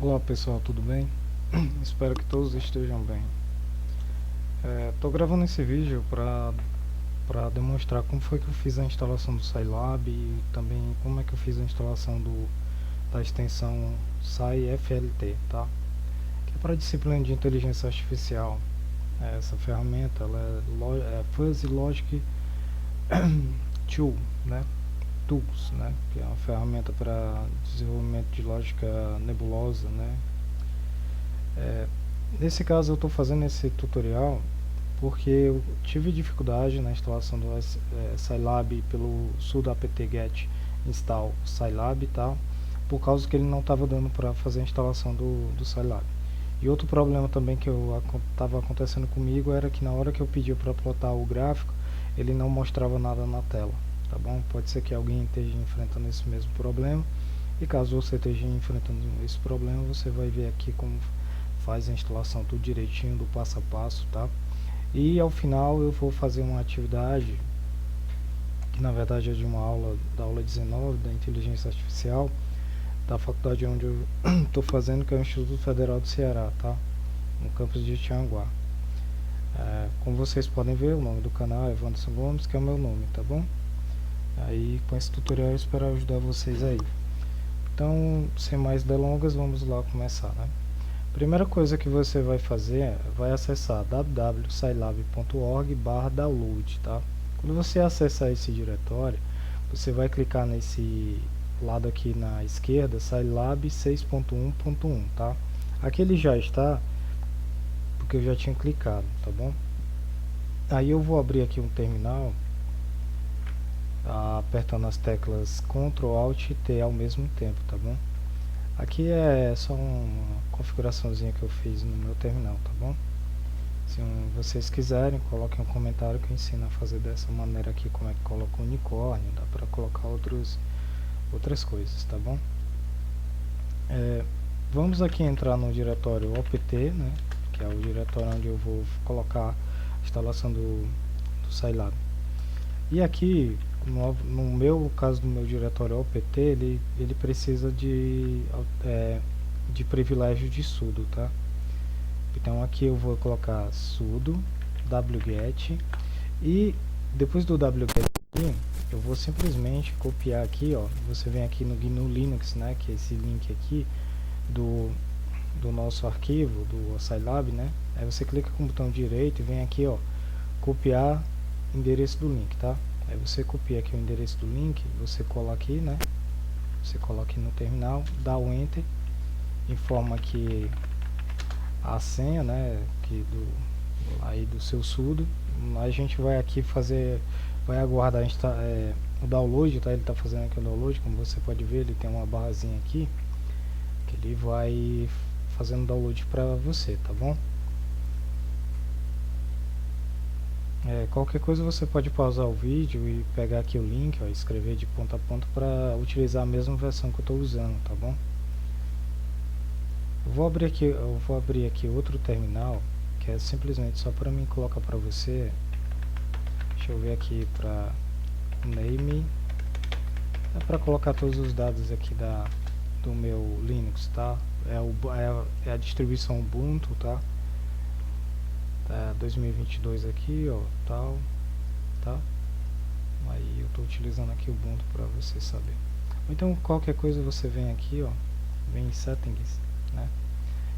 Olá pessoal, tudo bem? Espero que todos estejam bem. Tô gravando esse vídeo para demonstrar como foi que eu fiz a instalação do Scilab e também como é que eu fiz a instalação da extensão SciFLT, tá? Que é para a disciplina de inteligência artificial. Essa ferramenta ela é Fuzzy Logic Tool, né? Tools, né? Que é uma ferramenta para desenvolvimento de lógica nebulosa, né? Nesse caso eu estou fazendo esse tutorial porque eu tive dificuldade na instalação do Scilab pelo sudo apt-get install Scilab e tal, por causa que ele não estava dando para fazer a instalação do Scilab. E outro problema também que estava acontecendo comigo era que na hora que eu pedia para plotar o gráfico, ele não mostrava nada na tela, tá bom? Pode ser que alguém esteja enfrentando esse mesmo problema, e caso você esteja enfrentando esse problema, você vai ver aqui como faz a instalação tudo direitinho, do passo a passo, tá? E ao final eu vou fazer uma atividade que na verdade é de uma aula, da aula 19 da inteligência artificial da faculdade onde eu estou fazendo, que é o Instituto Federal do Ceará, tá? No campus de Tianguá. Como vocês podem ver, o nome do canal é Wanderson Gomes, que é o meu nome, tá bom? Aí com esse tutorial eu espero ajudar vocês aí. Então, sem mais delongas, vamos lá começar, né? Primeira coisa que você vai fazer, vai acessar www.scilab.org/download, tá? Quando você acessar esse diretório, você vai clicar nesse lado aqui na esquerda, Scilab 6.1.1, tá? Aqui ele já está, porque eu já tinha clicado, tá bom? Aí eu vou abrir aqui um terminal, apertando as teclas Ctrl Alt e T ao mesmo tempo, tá bom? Aqui é só uma configuraçãozinha que eu fiz no meu terminal, tá bom? Se vocês quiserem, coloquem um comentário que eu ensino a fazer dessa maneira aqui, como é que coloca o unicórnio, dá pra colocar outras coisas, tá bom? Vamos aqui entrar no diretório opt, né? Que é o diretório onde eu vou colocar a instalação do Scilab. E aqui, no meu caso do meu diretório opt, ele precisa de privilégio de sudo, tá? Então aqui eu vou colocar sudo wget e depois do wget aqui, eu vou simplesmente copiar aqui, ó. Você vem aqui no GNU Linux, né? Que é esse link aqui do nosso arquivo do Scilab, né? Aí você clica com o botão direito e vem aqui, ó, copiar endereço do link, tá? Aí você copia aqui o endereço do link, você cola aqui, né? Você coloca aqui no terminal, dá o enter, informa que a senha, né, aí do seu sudo. A gente vai aqui vai aguardar o download, tá? Ele está fazendo aqui o download, como você pode ver, ele tem uma barrazinha aqui que ele vai fazendo download para você, tá bom? Qualquer coisa você pode pausar o vídeo e pegar aqui o link, ó, escrever de ponta a ponta para utilizar a mesma versão que eu estou usando, tá bom? Eu vou abrir aqui outro terminal, que é simplesmente só para mim colocar para você. Deixa eu ver aqui para name. É para colocar todos os dados aqui do meu Linux, tá? É a distribuição Ubuntu, tá? 2022 aqui, ó, tal, tá? Aí eu estou utilizando aqui o Ubuntu para você saber. Então qualquer coisa você vem aqui, ó, vem em Settings, né?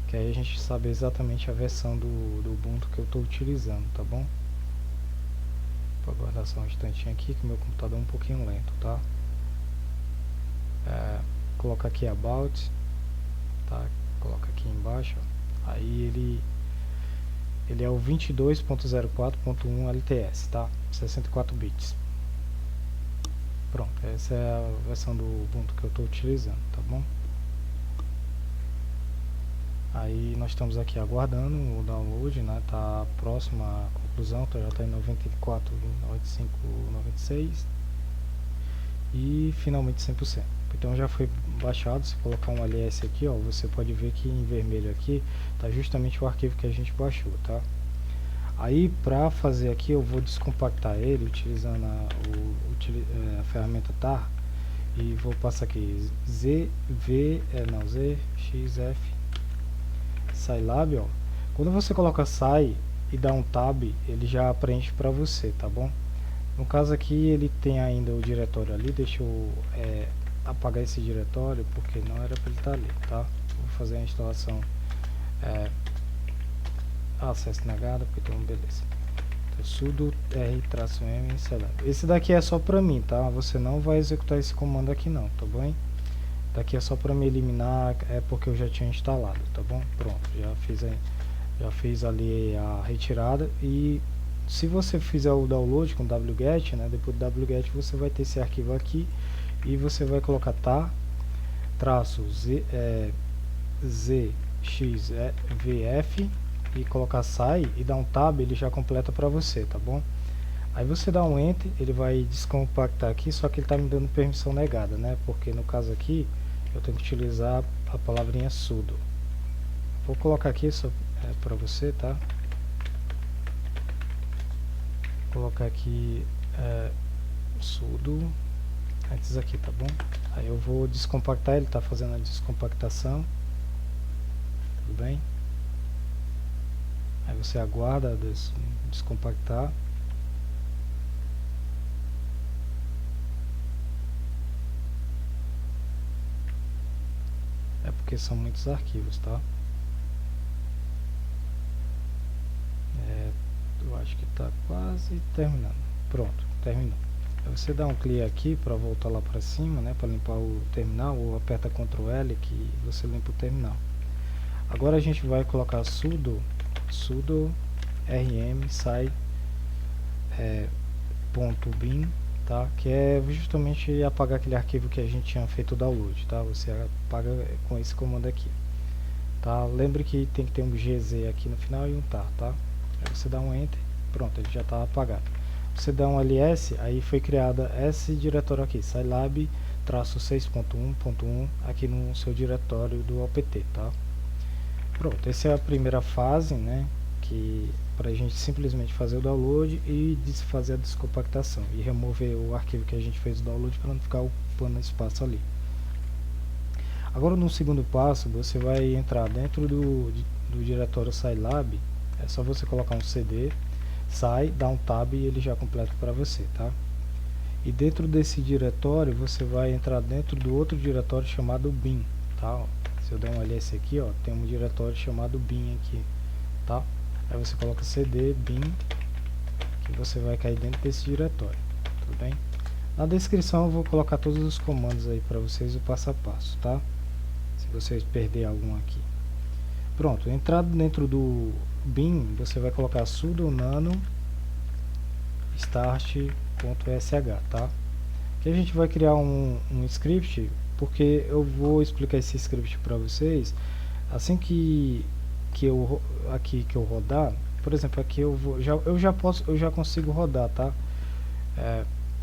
Que aí a gente sabe exatamente a versão do Ubuntu que eu estou utilizando, tá bom? Vou aguardar só um instantinho aqui, que o meu computador é um pouquinho lento, tá? Coloca aqui About, tá? Coloca aqui embaixo, ó. Aí ele é o 22.04.1 LTS, tá? 64 bits. Pronto, essa é a versão do Ubuntu que eu estou utilizando, tá bom? Aí nós estamos aqui aguardando o download, né? Tá próximo à conclusão, já está em 94, 95, 96 e finalmente 100%. Então já foi baixado. Se colocar um ls aqui, ó, você pode ver que em vermelho aqui tá justamente o arquivo que a gente baixou, tá? Aí para fazer aqui eu vou descompactar ele utilizando a ferramenta tar, e vou passar aqui ZXF Scilab, ó. Quando você coloca sai e dá um tab, ele já preenche para você, tá bom? No caso aqui ele tem ainda o diretório ali, deixa eu apagar esse diretório porque não era para ele estar ali, tá? Vou fazer a instalação acesso negado, porque então beleza. Então, sudo r-m Scilab. Esse daqui é só para mim, tá? Você não vai executar esse comando aqui não, tá bom? Daqui é só para me eliminar, é porque eu já tinha instalado, tá bom? Pronto, já fiz ali a retirada. E se você fizer o download com wget, né, depois do wget você vai ter esse arquivo aqui e você vai colocar zxvf e colocar sai e dar um tab, ele já completa para você, tá bom? Aí você dá um enter, ele vai descompactar aqui, só que ele está me dando permissão negada, né? Porque no caso aqui eu tenho que utilizar a palavrinha sudo. Vou colocar aqui só para você, tá? Vou colocar aqui sudo antes aqui, tá bom? Aí eu vou descompactar, ele está fazendo a descompactação, tudo bem? Aí você aguarda descompactar. É porque são muitos arquivos, tá? Eu acho que está quase terminando. Pronto, terminou. Aí você dá um clique aqui para voltar lá para cima, né? Para limpar o terminal, ou aperta Ctrl L que você limpa o terminal. Agora a gente vai colocar sudo rm sai .bin, tá? Que é justamente apagar aquele arquivo que a gente tinha feito o download, tá? Você apaga com esse comando aqui, tá? Lembre que tem que ter um GZ aqui no final e um tar, tá? Aí você dá um enter, pronto, ele já está apagado. Você dá um ls, aí foi criada esse diretório aqui, Scilab -6.1.1 aqui no seu diretório do opt, tá? Pronto, essa é a primeira fase, né? Que para a gente simplesmente fazer o download e fazer a descompactação e remover o arquivo que a gente fez o download para não ficar ocupando espaço ali. Agora no segundo passo você vai entrar dentro do diretório Scilab. É só você colocar um cd, sai, dá um tab e ele já completa para você, tá? E dentro desse diretório você vai entrar dentro do outro diretório chamado bin, tá? Se eu der um ls aqui, ó, tem um diretório chamado bin aqui, tá? Aí você coloca cd bin, que você vai cair dentro desse diretório, tudo bem? Na descrição eu vou colocar todos os comandos aí para vocês, o passo a passo, tá? Se vocês perderem algum aqui. Pronto, entrado dentro do bin, você vai colocar sudo nano start.sh, tá? Que a gente vai criar um script, porque eu vou explicar esse script para vocês assim que eu rodar. Por exemplo, aqui eu já consigo rodar, tá?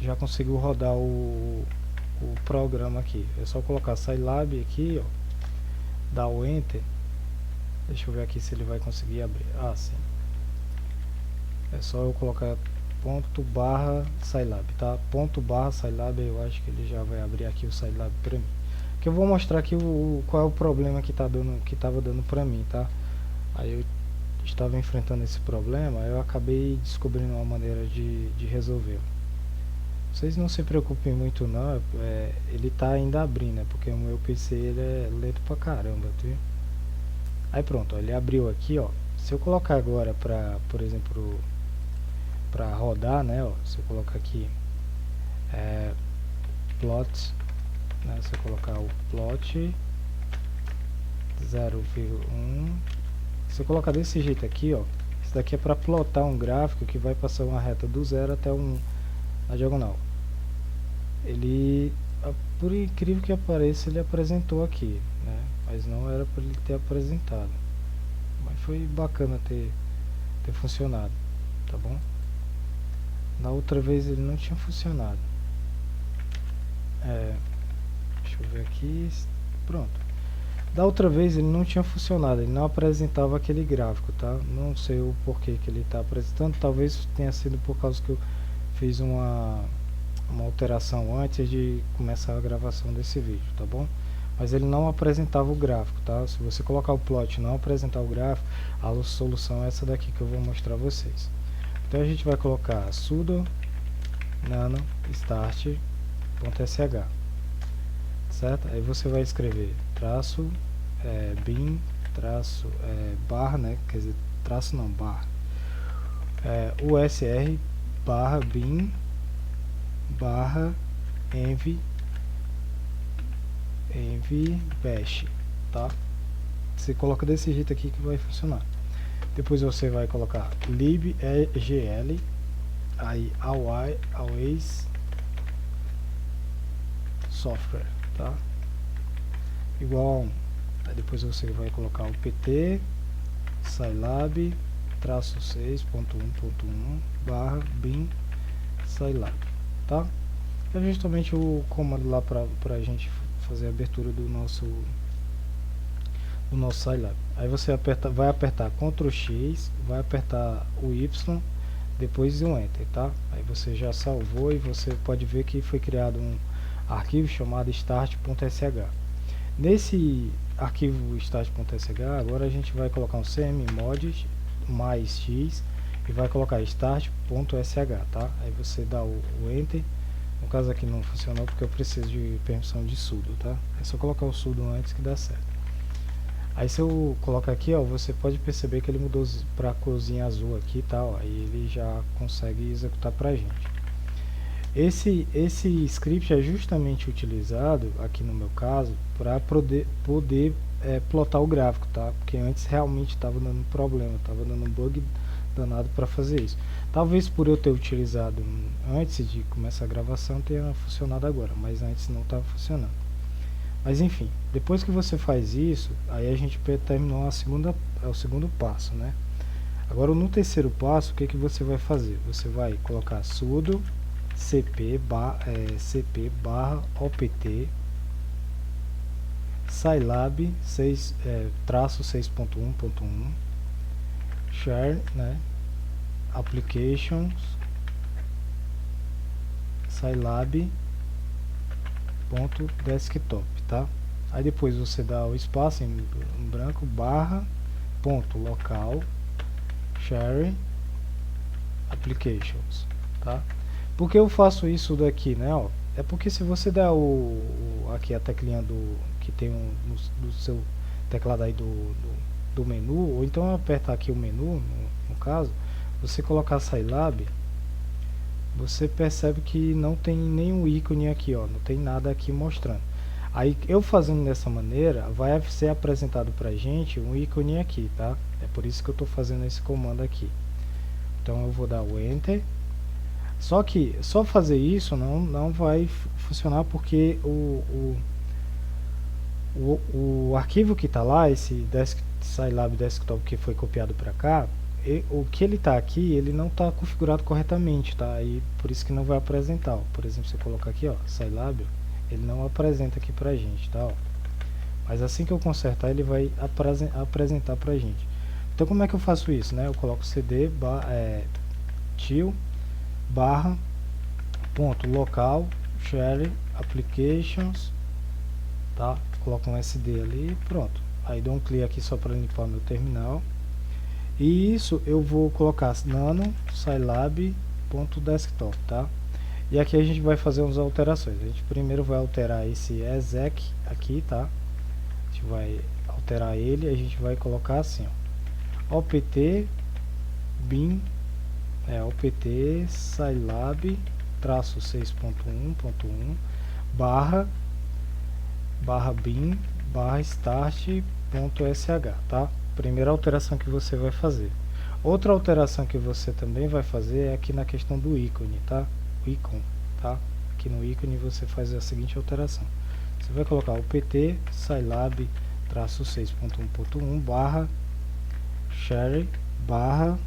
Já consigo rodar o programa aqui. É só colocar Scilab aqui, ó, dar o enter. Deixa eu ver aqui se ele vai conseguir abrir. Ah, sim. É só eu colocar ./Scilab, tá? ./Scilab, eu acho que ele já vai abrir aqui o Scilab para mim. Que eu vou mostrar aqui qual é o problema que estava dando para mim, tá? Aí eu estava enfrentando esse problema, eu acabei descobrindo uma maneira de resolver. Vocês não se preocupem muito não, ele tá ainda abrindo, né? Porque o meu PC ele é lento pra caramba, viu? Aí pronto, ó, ele abriu aqui, ó. Se eu colocar agora por exemplo, para rodar, né, ó, se eu colocar aqui plot, né, se eu colocar o plot 0,1, se eu colocar desse jeito aqui, ó, isso daqui é para plotar um gráfico que vai passar uma reta do zero até a diagonal. Ele, por incrível que pareça, ele apresentou aqui, né, mas não era para ele ter apresentado, mas foi bacana ter funcionado, tá bom? Na outra vez ele não tinha funcionado. Deixa eu ver aqui. Pronto. Da outra vez ele não tinha funcionado, ele não apresentava aquele gráfico, tá? Não sei o porquê que ele está apresentando. Talvez tenha sido por causa que eu fiz uma uma alteração antes de começar a gravação desse vídeo, tá bom? Mas ele não apresentava o gráfico, tá? Se você colocar o plot e não apresentar o gráfico, a solução é essa daqui que eu vou mostrar a vocês. Então a gente vai colocar sudo nano start.sh, certo? Aí você vai escrever traço bin traço barra, né? Quer dizer, traço não, barra usr barra bin barra env bash, tá? Você coloca desse jeito aqui que vai funcionar. Depois você vai colocar libgl, aí always software, tá? Igual a 1. Aí depois você vai colocar o pt scilab traço 6.1.1 barra bin scilab, tá? É justamente o comando lá pra gente fazer a abertura do nosso Scilab. Aí você vai apertar Ctrl X, vai apertar o Y, depois o Enter, tá? Aí você já salvou e você pode ver que foi criado um arquivo chamado start.sh. Nesse arquivo start.sh, agora a gente vai colocar um cmod mais x e vai colocar start.sh, tá? Aí você dá o Enter. No caso aqui não funcionou porque eu preciso de permissão de sudo, tá? É só colocar o sudo antes que dá certo. Aí se eu colocar aqui, ó, você pode perceber que ele mudou para a corzinha azul aqui, tá? Ó, aí ele já consegue executar pra gente. Esse script é justamente utilizado aqui no meu caso para poder plotar o gráfico, tá? Porque antes realmente estava dando problema, estava dando um bug danado para fazer isso. Talvez por eu ter utilizado antes de começar a gravação tenha funcionado agora, mas antes não estava funcionando. Mas enfim, depois que você faz isso, aí a gente terminou o segundo passo, né? Agora no terceiro passo, o que você vai fazer? Você vai colocar sudo cp barra opt scilab traço 6.1.1 share, né? Applications scilab.desktop, tá? Aí depois você dá o espaço em branco barra ponto local share applications, tá? Por que eu faço isso daqui, né? Ó, é porque se você der aqui a teclinha que tem no seu teclado aí do menu, ou então apertar aqui o menu, no caso, você colocar Scilab, você percebe que não tem nenhum ícone aqui, ó, não tem nada aqui mostrando. Aí eu fazendo dessa maneira, vai ser apresentado pra gente um ícone aqui, tá? É por isso que eu estou fazendo esse comando aqui. Então eu vou dar o Enter. Só que só fazer isso não vai funcionar porque o arquivo que está lá, esse Scilab Desktop que foi copiado para cá, o que ele está aqui, ele não está configurado corretamente, tá? Aí por isso que não vai apresentar, ó. Por exemplo, se eu colocar aqui, ó, Scilab, ele não apresenta aqui pra gente, tá? Ó. Mas assim que eu consertar, ele vai apresentar pra gente. Então como é que eu faço isso, né? Eu coloco cd til barra ponto local share applications, tá? Coloco um SD ali, pronto. Aí dou um clique aqui só para limpar meu terminal. E isso eu vou colocar nano scilab.desktop, tá? E aqui a gente vai fazer umas alterações. A gente primeiro vai alterar esse exec aqui, tá? A gente vai alterar ele, a gente vai colocar assim, ó, opt bin opt scilab traço 6.1.1 barra bin barra start.sh, tá? Primeira alteração que você vai fazer. Outra alteração que você também vai fazer é aqui na questão do ícone, tá? O ícone, tá? Aqui no ícone você faz a seguinte alteração. Você vai colocar o pt scilab traço 6.1.1 barra share barra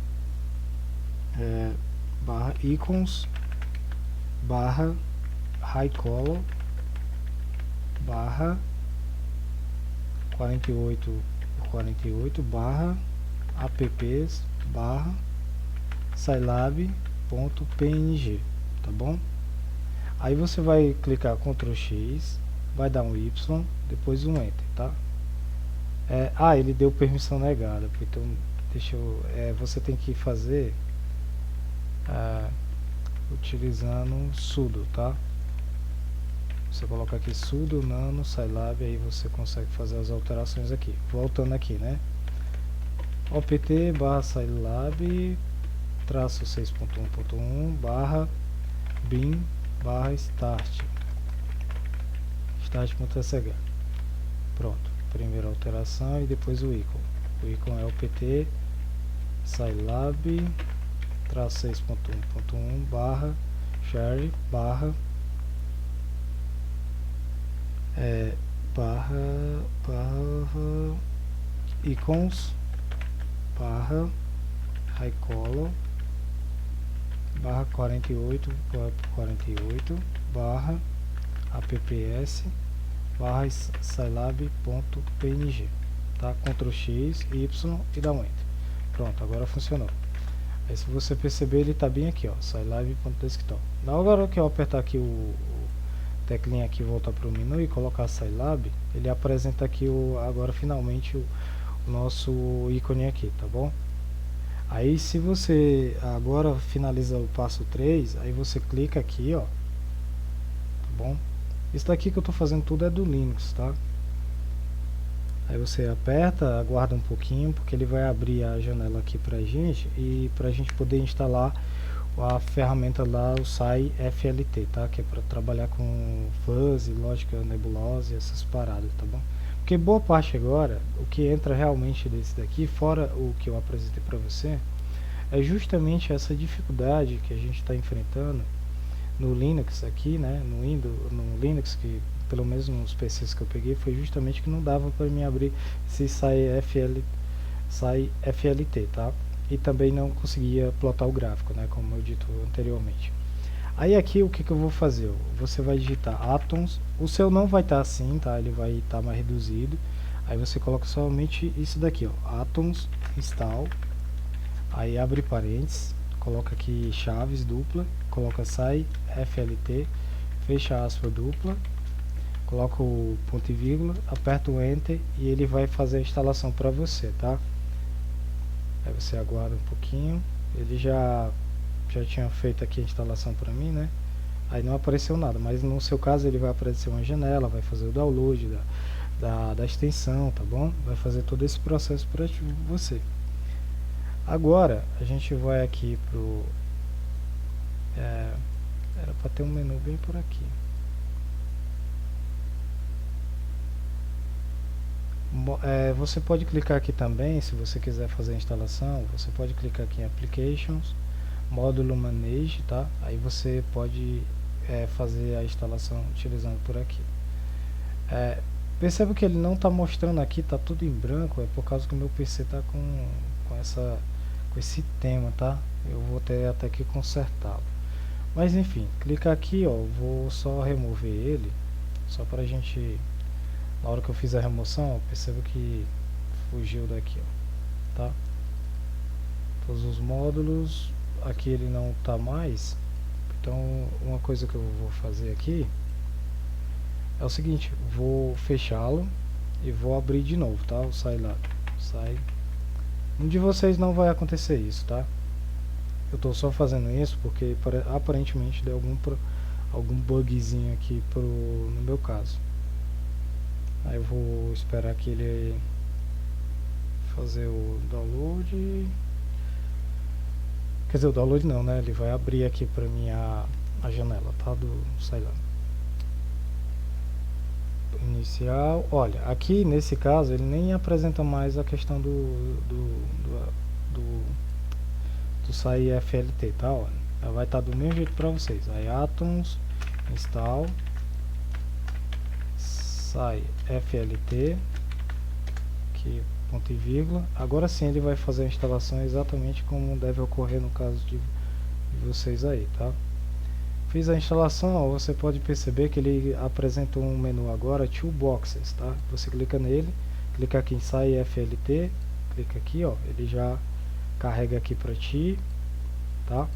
icons barra high color barra 48 barra apps barra scilab.png, tá bom? Aí você vai clicar Ctrl X, vai dar um Y, depois um Enter, tá? Ele deu permissão negada, então deixa eu, você tem que fazer utilizando sudo, tá? Você coloca aqui sudo nano scilab, aí você consegue fazer as alterações aqui. Voltando aqui, né? opt barra scilab traço 6.1.1 barra bin barra start.sh. Pronto, primeira alteração e depois o ícone. O ícone é opt scilab traço 6.1.1 barra share barra icons barra high color barra 48 barra apps barra scilab.png, tá? Ctrl X, Y e dá um Enter. Pronto, agora funcionou. Aí se você perceber, ele tá bem aqui, ó, scilab.desktop. Na hora que eu apertar aqui o teclinha aqui, voltar para o menu e colocar Scilab, ele apresenta aqui agora finalmente o nosso ícone aqui, tá bom? Aí se você agora finaliza o passo 3, aí você clica aqui, ó, tá bom? Isso daqui que eu tô fazendo tudo é do Linux, tá? Aí você aperta, aguarda um pouquinho, porque ele vai abrir a janela aqui pra gente, e pra gente poder instalar a ferramenta lá, o SciFLT, tá? Que é para trabalhar com fuzzy, lógica nebulosa e essas paradas, tá bom? Porque boa parte agora, o que entra realmente desse daqui, fora o que eu apresentei para você, é justamente essa dificuldade que a gente está enfrentando no Linux aqui, né? No Linux, que pelo menos nos PCs que eu peguei, foi justamente que não dava para mim abrir esse SciFLT, tá? E também não conseguia plotar o gráfico, né, como eu dito anteriormente. Aí aqui o que eu vou fazer? Você vai digitar Atoms, o seu não vai estar assim, tá? Ele vai estar mais reduzido. Aí você coloca somente isso daqui, ó, Atoms install. Aí abre parênteses, coloca aqui chaves dupla, coloca SciFLT, fecha aspas dupla, coloca o ponto e vírgula, aperta o Enter e ele vai fazer a instalação para você, tá? Aí você aguarda um pouquinho. Ele já tinha feito aqui a instalação para mim, né? Aí não apareceu nada, mas no seu caso ele vai aparecer uma janela, vai fazer o download da extensão, tá bom? Vai fazer todo esse processo para você. Agora a gente vai aqui pro era para ter um menu bem por aqui. Você pode clicar aqui também, se você quiser fazer a instalação, você pode clicar aqui em Applications, Módulo Manage, tá? Aí você pode fazer a instalação utilizando por aqui. Perceba que ele não está mostrando aqui, está tudo em branco, é por causa que o meu PC está com esse tema, tá? Eu vou ter até que consertá-lo. Mas enfim, clicar aqui, ó, vou só remover ele, só para a gente... Na hora que eu fiz a remoção, perceba que fugiu daqui, ó, tá? Todos os módulos, aqui ele não tá mais. Então, uma coisa que eu vou fazer aqui é o seguinte, vou fechá-lo e vou abrir de novo, tá? O Scilab. Um de vocês não vai acontecer isso, tá? Eu tô só fazendo isso porque aparentemente deu algum bugzinho aqui no meu caso. Aí eu vou esperar que ele fazer o download. Quer dizer, o download não, né? Ele vai abrir aqui pra mim a janela, tá? Do Scilab. Inicial. Olha, aqui nesse caso ele nem apresenta mais a questão do SciFLT, tá? Olha, ela vai estar do mesmo jeito pra vocês. Aí Atoms, install, SciFLT, aqui ponto e vírgula. Agora sim ele vai fazer a instalação exatamente como deve ocorrer no caso de vocês aí, tá? Fiz a instalação, ó, você pode perceber que ele apresenta um menu agora, Toolboxes, tá? Você clica nele, clica aqui em SciFLT, clica aqui, ó, ele já carrega aqui para ti, tá?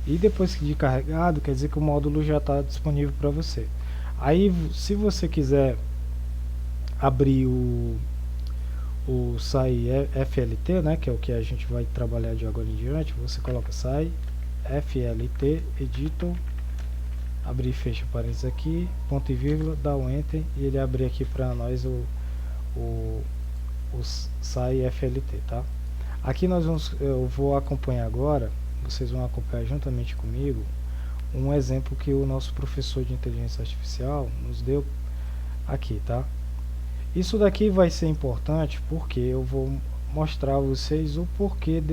E depois de carregado, quer dizer que o módulo já está disponível para você. Aí, se você quiser abrir o SAI FLT, né, que é o que a gente vai trabalhar de agora em diante, você coloca SAI FLT Editor, abrir e fecha parênteses aqui, ponto e vírgula, dá um Enter e ele abre aqui para nós o SAI FLT, tá? Aqui eu vou acompanhar agora, vocês vão acompanhar juntamente comigo, um exemplo que o nosso professor de inteligência artificial nos deu aqui, tá? Isso daqui vai ser importante porque eu vou mostrar a vocês o porquê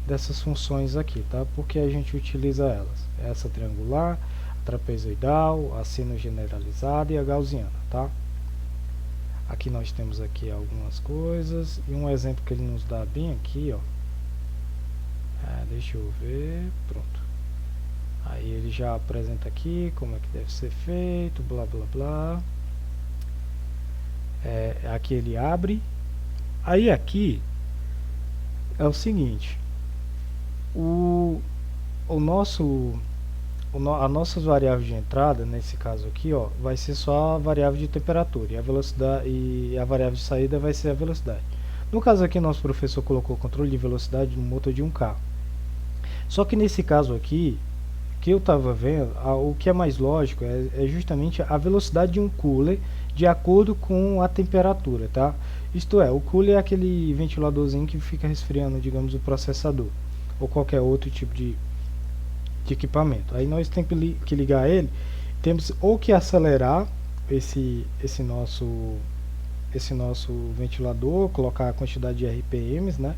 dessas funções aqui, tá? Porque a gente utiliza elas. Essa triangular, a trapezoidal, a sino generalizada e a gaussiana, tá? Aqui nós temos aqui algumas coisas e um exemplo que ele nos dá bem aqui, ó. Deixa eu ver, pronto. Aí ele já apresenta aqui como é que deve ser feito, blá blá blá. Aqui ele abre. Aí aqui é o seguinte, a nossa variável de entrada, nesse caso aqui, ó, vai ser só a variável de temperatura e a velocidade, e a variável de saída vai ser a velocidade. No caso aqui, nosso professor colocou o controle de velocidade no motor de um carro. Só que nesse caso aqui, que eu estava vendo, o que é mais lógico é justamente a velocidade de um cooler de acordo com a temperatura, tá? Isto é, o cooler é aquele ventiladorzinho que fica resfriando, digamos, o processador ou qualquer outro tipo de equipamento. Aí nós temos que ligar ele, temos ou que acelerar esse nosso ventilador, colocar a quantidade de RPMs, né?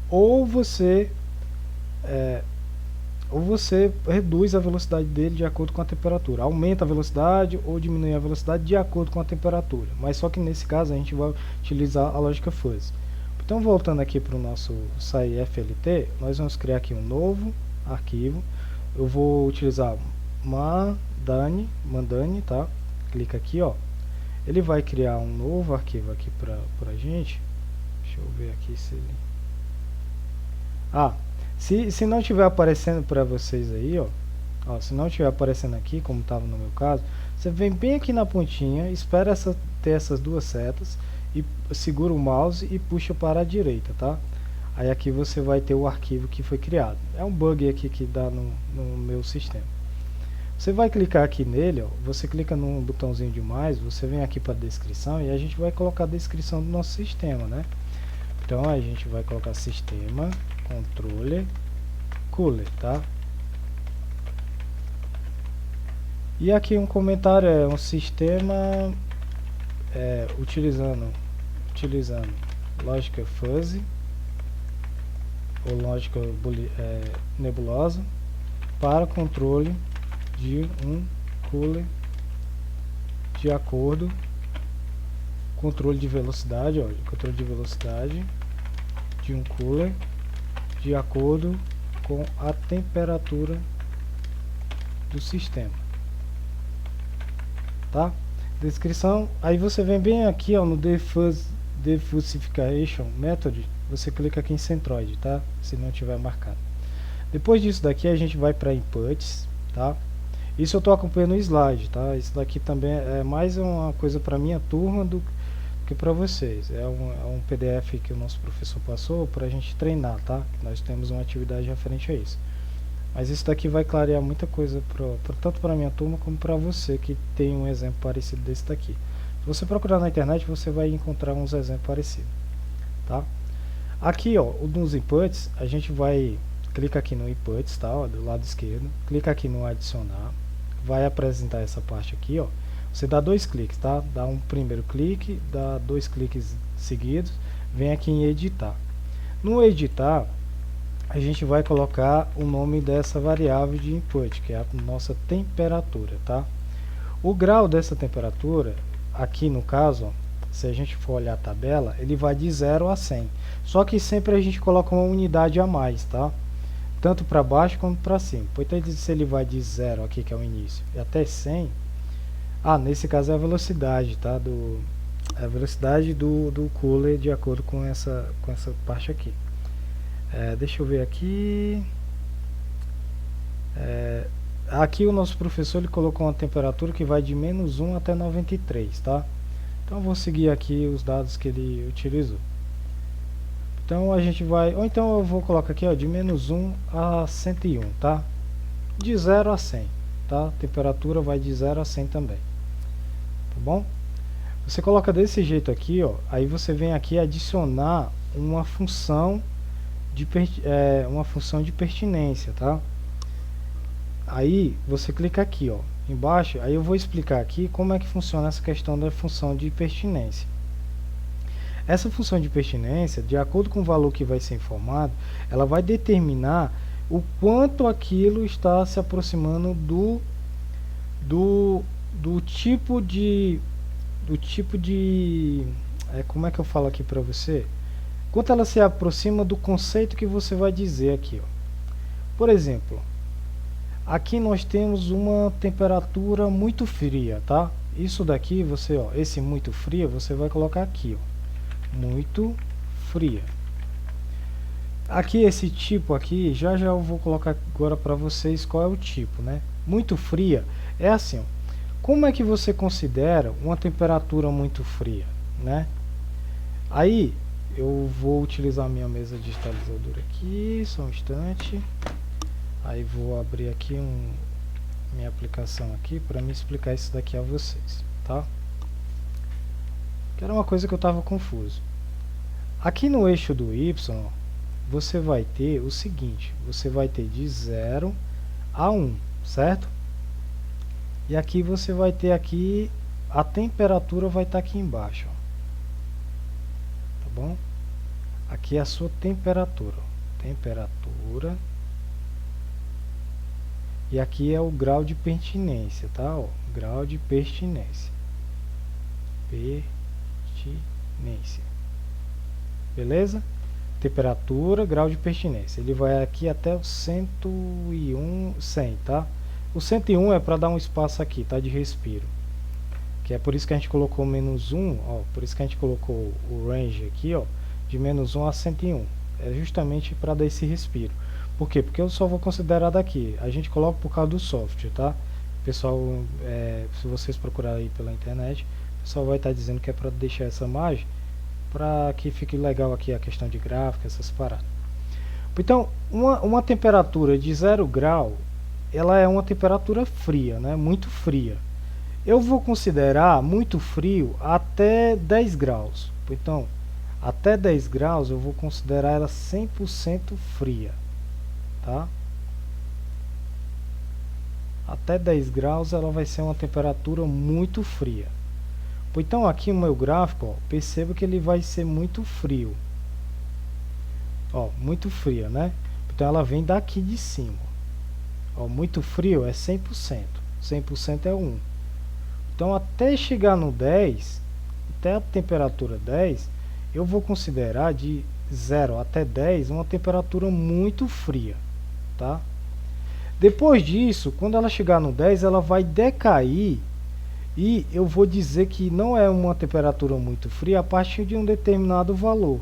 Ou você reduz a velocidade dele de acordo com a temperatura, aumenta a velocidade ou diminui a velocidade de acordo com a temperatura, mas só que nesse caso a gente vai utilizar a lógica fuzzy. Então, voltando aqui para o nosso SAI FLT, nós vamos criar aqui um novo arquivo. Eu vou utilizar Mandani, tá? Clica aqui, ó. Ele vai criar um novo arquivo aqui pra gente. Deixa eu ver aqui se ele... se não estiver aparecendo para vocês aí, ó, se não estiver aparecendo aqui, como estava no meu caso, você vem bem aqui na pontinha, espera ter essas duas setas e segura o mouse e puxa para a direita, tá? Aí aqui você vai ter o arquivo que foi criado. É um bug aqui que dá no meu sistema. Você vai clicar aqui nele, ó, você clica no botãozinho de mais, você vem aqui para a descrição e a gente vai colocar a descrição do nosso sistema, né? Então a gente vai colocar sistema, controller, cooler, tá? E aqui um comentário é um sistema utilizando lógica fuzzy ou lógica nebulosa para controle de um cooler de acordo controle de velocidade, ó, controle de velocidade de um cooler de acordo com a temperatura do sistema, tá? Descrição, aí você vem bem aqui, ó, no Defussification Method, você clica aqui em Centroid, tá? Se não tiver marcado. Depois disso daqui a gente vai para inputs, tá? Isso eu estou acompanhando o slide, tá? Isso daqui também é mais uma coisa para minha turma do que para vocês. É um PDF que o nosso professor passou para a gente treinar, tá? Nós temos uma atividade referente a isso. Mas isso daqui vai clarear muita coisa tanto para a minha turma como para você que tem um exemplo parecido desse daqui. Se você procurar na internet, você vai encontrar uns exemplos parecidos, tá? Aqui, ó, nos inputs, a gente vai clica aqui no inputs, tá? Ó, do lado esquerdo, clica aqui no adicionar, vai apresentar essa parte aqui, ó. Você dá dois cliques, tá? Dá um primeiro clique, dá dois cliques seguidos, vem aqui em editar. No editar, a gente vai colocar o nome dessa variável de input, que é a nossa temperatura, tá? O grau dessa temperatura, aqui no caso, ó, se a gente for olhar a tabela, ele vai de 0 a 100. Só que sempre a gente coloca uma unidade a mais, tá? Tanto para baixo como para cima. Portanto, se ele vai de 0 aqui, que é o início, e até 100, nesse caso é a velocidade, tá? A velocidade do cooler de acordo com essa parte aqui. Deixa eu ver aqui. Aqui o nosso professor ele colocou uma temperatura que vai de -1 até 93, tá? Então eu vou seguir aqui os dados que ele utilizou. Então a gente vai, ou então eu vou colocar aqui, ó, de -1 a 101, tá? De 0 a 100, tá? A temperatura vai de 0 a 100 também, tá bom? Você coloca desse jeito aqui, ó, aí você vem aqui adicionar uma função de pertinência, tá? Aí você clica aqui, ó, embaixo, aí eu vou explicar aqui como é que funciona essa questão da função de pertinência. Essa função de pertinência, de acordo com o valor que vai ser informado, ela vai determinar o quanto aquilo está se aproximando do tipo de como é que eu falo aqui para você? Quanto ela se aproxima do conceito que você vai dizer aqui, ó. Por exemplo, aqui nós temos uma temperatura muito fria, tá? Isso daqui, você, ó, esse muito fria, você vai colocar aqui, ó. Muito fria. Aqui esse tipo aqui, já eu vou colocar agora para vocês qual é o tipo, né? Muito fria é assim, ó. Como é que você considera uma temperatura muito fria, né? Aí eu vou utilizar a minha mesa digitalizadora aqui, só um instante. Aí vou abrir aqui minha aplicação aqui para me explicar isso daqui a vocês, tá? Que era uma coisa que eu estava confuso. Aqui no eixo do Y, você vai ter o seguinte, você vai ter de 0 a 1, certo? E aqui você vai ter aqui, a temperatura vai estar aqui embaixo, ó. Tá bom? Aqui é a sua temperatura, ó. Temperatura. E aqui é o grau de pertinência, tá? Ó, grau de pertinência. Pertinência. Beleza? Temperatura, grau de pertinência. Ele vai aqui até o 101, 100, tá? O 101 é para dar um espaço aqui, tá? De respiro. Que é por isso que a gente colocou -1, ó. Por isso que a gente colocou o range aqui, ó. De -1 a 101. É justamente para dar esse respiro. Por quê? Porque eu só vou considerar daqui. A gente coloca por causa do software, tá? Pessoal, se vocês procurarem aí pela internet, o pessoal vai estar dizendo que é para deixar essa margem para que fique legal aqui a questão de gráfica, essas paradas. Então, uma temperatura de 0 grau, ela é uma temperatura fria, né? Muito fria. Eu vou considerar muito frio até 10 graus. Então, até 10 graus eu vou considerar ela 100% fria, tá? Até 10 graus ela vai ser uma temperatura muito fria. Então aqui o meu gráfico, ó, perceba que ele vai ser muito frio. Ó, muito fria, né? Então ela vem daqui de cima. Ó, muito frio é 100%. 100% é 1. Então até chegar no 10, até a temperatura 10, eu vou considerar de 0 até 10 uma temperatura muito fria, tá? Depois disso, quando ela chegar no 10, ela vai decair e eu vou dizer que não é uma temperatura muito fria a partir de um determinado valor.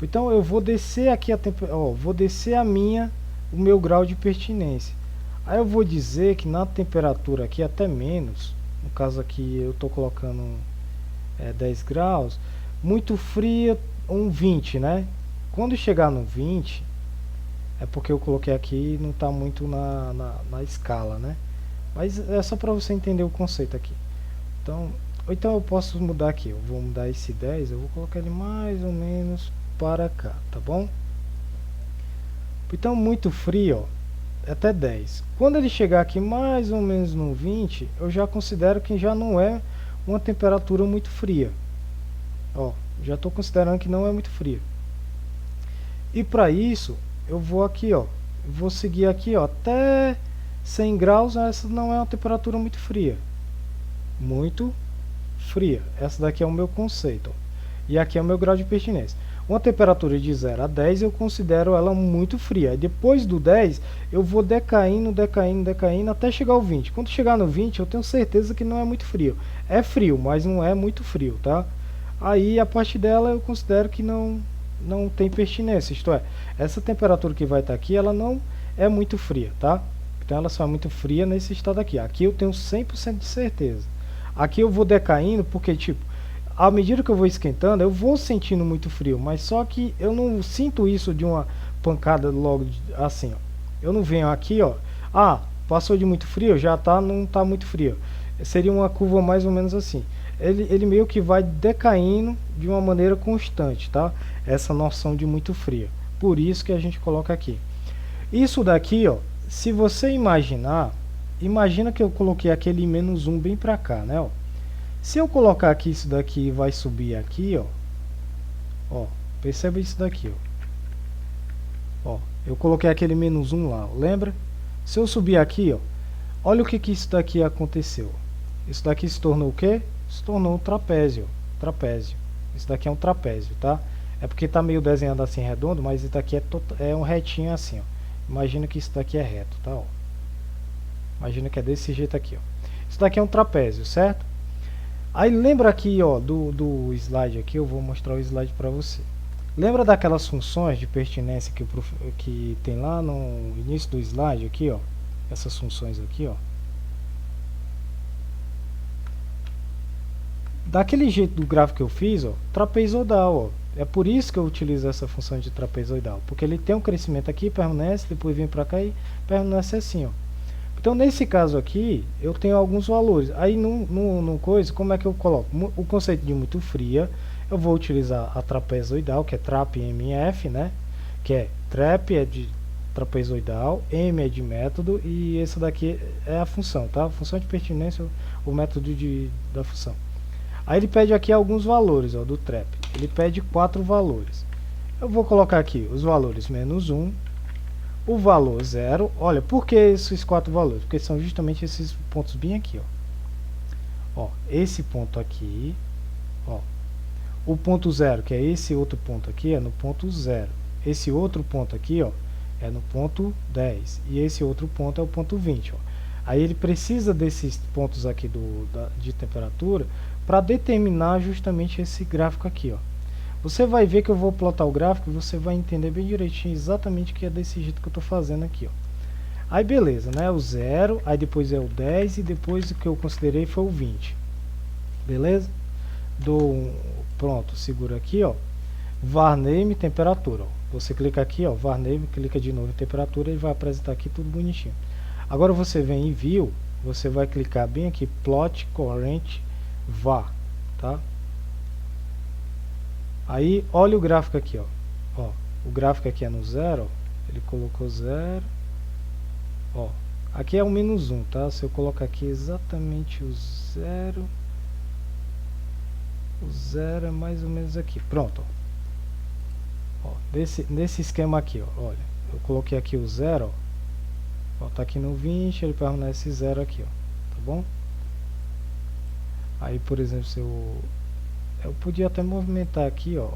Então eu vou descer aqui vou descer o meu grau de pertinência. Aí eu vou dizer que na temperatura aqui até menos, no caso aqui eu estou colocando 10 graus, muito fria, um 20, né? Quando chegar no 20, é porque eu coloquei aqui e não está muito na escala, né? Mas é só para você entender o conceito aqui. Então eu posso mudar aqui. Eu vou mudar esse 10, eu vou colocar ele mais ou menos para cá, tá bom? Então muito frio, ó, até 10. Quando ele chegar aqui mais ou menos no 20, eu já considero que já não é uma temperatura muito fria. Ó, já estou considerando que não é muito fria. E para isso, eu vou aqui, ó, vou seguir aqui, ó, até 100 graus, essa não é uma temperatura muito fria. Muito fria. Essa daqui é o meu conceito, ó. E aqui é o meu grau de pertinência. Uma temperatura de 0 a 10 eu considero ela muito fria. Depois do 10 eu vou decaindo até chegar ao 20. Quando chegar no 20 eu tenho certeza que não é muito frio. É frio, mas não é muito frio, tá? Aí a partir dela eu considero que não tem pertinência. Isto é, essa temperatura que vai estar aqui, ela não é muito fria, tá? Então ela só é muito fria nesse estado aqui. Aqui eu tenho 100% de certeza. Aqui eu vou decaindo porque, tipo, à medida que eu vou esquentando, eu vou sentindo muito frio, mas só que eu não sinto isso de uma pancada logo assim, ó. Eu não venho aqui, ó, passou de muito frio, já tá, não tá muito frio. Seria uma curva mais ou menos assim. Ele meio que vai decaindo de uma maneira constante, tá? Essa noção de muito frio. Por isso que a gente coloca aqui. Isso daqui, ó, se você imaginar, imagina que eu coloquei aquele -1 bem pra cá, né, ó. Se eu colocar aqui isso daqui e vai subir aqui, ó, perceba isso daqui, ó, eu coloquei aquele -1 lá, ó, lembra? Se eu subir aqui, ó, olha o que isso daqui aconteceu. Isso daqui se tornou o quê? Se tornou um trapézio, Isso daqui é um trapézio, tá? É porque tá meio desenhado assim redondo, mas isso daqui é um retinho assim, ó. Imagina que isso daqui é reto, tá? Ó. Imagina que é desse jeito aqui, ó. Isso daqui é um trapézio, certo? Aí lembra aqui, ó, do slide aqui, eu vou mostrar o slide para você. Lembra daquelas funções de pertinência que tem lá no início do slide aqui, ó? Essas funções aqui, ó. Daquele jeito do gráfico que eu fiz, ó, trapezoidal, ó. É por isso que eu utilizo essa função de trapezoidal, porque ele tem um crescimento aqui, permanece, depois vem para cá e permanece assim, ó. Então nesse caso aqui, eu tenho alguns valores. Aí no coisa, como é que eu coloco? O conceito de muito fria, eu vou utilizar a trapezoidal, que é trap-mf, né? Que é trap é de trapezoidal, m é de método e esse daqui é a função, tá? A função de pertinência, o método da função. Aí ele pede aqui alguns valores, ó, do trap. Ele pede 4 valores. Eu vou colocar aqui os valores -1, o valor 0. Olha, por que esses 4 valores? Porque são justamente esses pontos bem aqui, ó. Ó, esse ponto aqui, ó. O ponto 0, que é esse outro ponto aqui, é no ponto 0. Esse outro ponto aqui, ó, é no ponto 10. E esse outro ponto é o ponto 20, ó. Aí ele precisa desses pontos aqui de temperatura para determinar justamente esse gráfico aqui, ó. Você vai ver que eu vou plotar o gráfico e você vai entender bem direitinho exatamente que é desse jeito que eu estou fazendo aqui, ó. Aí beleza, né? O 0, aí depois é o 10 e depois o que eu considerei foi o 20. Beleza? Pronto, segura aqui, ó. Varname, temperatura, ó. Você clica aqui, ó, Varname, clica de novo em temperatura e vai apresentar aqui tudo bonitinho. Agora você vem em View, você vai clicar bem aqui, Plot Current Var, tá? Aí, olha o gráfico aqui, ó. O gráfico aqui é no 0, ele colocou 0. Ó, aqui é o -1, tá? Se eu colocar aqui exatamente o 0, o 0 é mais ou menos aqui. Pronto, ó. Nesse esquema aqui, ó, olha, eu coloquei aqui o 0, ó. Tá aqui no 20, ele permanece 0 aqui, ó. Tá bom? Aí, por exemplo, se eu podia até movimentar aqui, ó,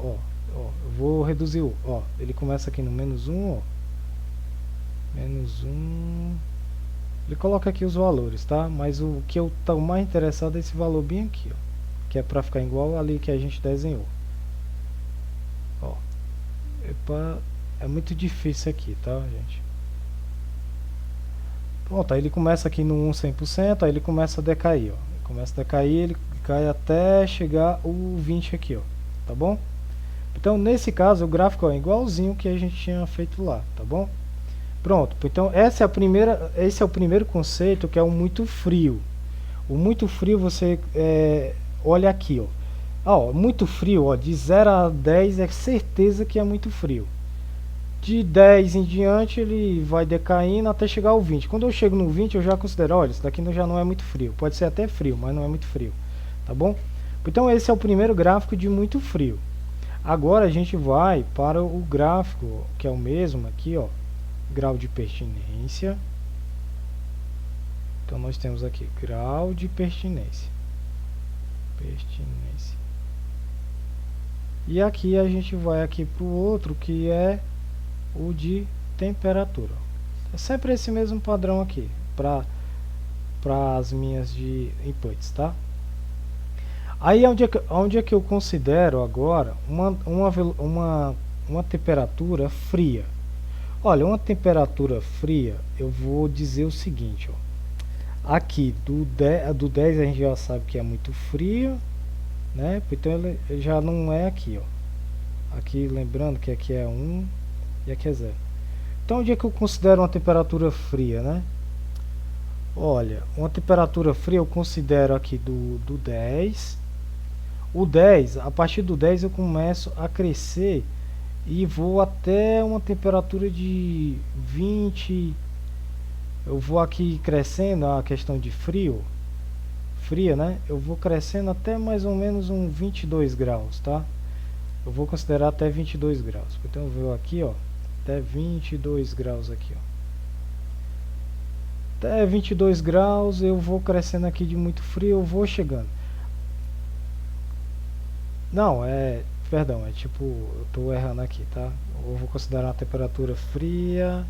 eu vou reduzir ó, ele começa aqui no -1, ó, -1, ele coloca aqui os valores, tá? Mas o que eu tô mais interessado é esse valor bem aqui, ó, que é para ficar igual ali que a gente desenhou, ó. Epa, é muito difícil aqui, tá, gente? Pronto, aí ele começa aqui no 100%, aí ele começa a decair, ó. Começa a decair, ele cai até chegar o 20 aqui, ó, tá bom? Então nesse caso o gráfico é igualzinho que a gente tinha feito lá, tá bom? Pronto, então esse é o primeiro conceito, que é o muito frio. O muito frio você olha aqui, ó, muito frio, ó, de 0 a 10 é certeza que é muito frio. De 10 em diante ele vai decaindo até chegar ao 20. Quando eu chego no 20 eu já considero, olha, isso daqui já não é muito frio. Pode ser até frio, mas não é muito frio, tá bom? Então esse é o primeiro gráfico de muito frio. Agora a gente vai para o gráfico, que é o mesmo aqui, ó, grau de pertinência. Então nós temos aqui grau de pertinência. E aqui a gente vai aqui para o outro, que é o de temperatura. É sempre esse mesmo padrão aqui para as minhas de inputs, tá? Aí onde é que eu considero agora uma temperatura fria. Olha, uma temperatura fria, eu vou dizer o seguinte, ó. Aqui do 10 a gente já sabe que é muito frio, né? Então ele já não é aqui, ó. Aqui lembrando que aqui é 1 e aqui é 0. Então onde é que eu considero uma temperatura fria, né? Olha, uma temperatura fria eu considero aqui do 10. O 10, a partir do 10 eu começo a crescer e vou até uma temperatura de 20. Eu vou aqui crescendo a questão de fria, né? Eu vou crescendo até mais ou menos uns 22 graus, tá? Eu vou considerar até 22 graus. Então eu vou aqui, ó, até 22 graus aqui, ó. Até 22 graus eu vou crescendo aqui de muito frio, eu vou chegando. Não, perdão, é tipo, eu tô errando aqui, tá? Eu vou considerar uma temperatura fria,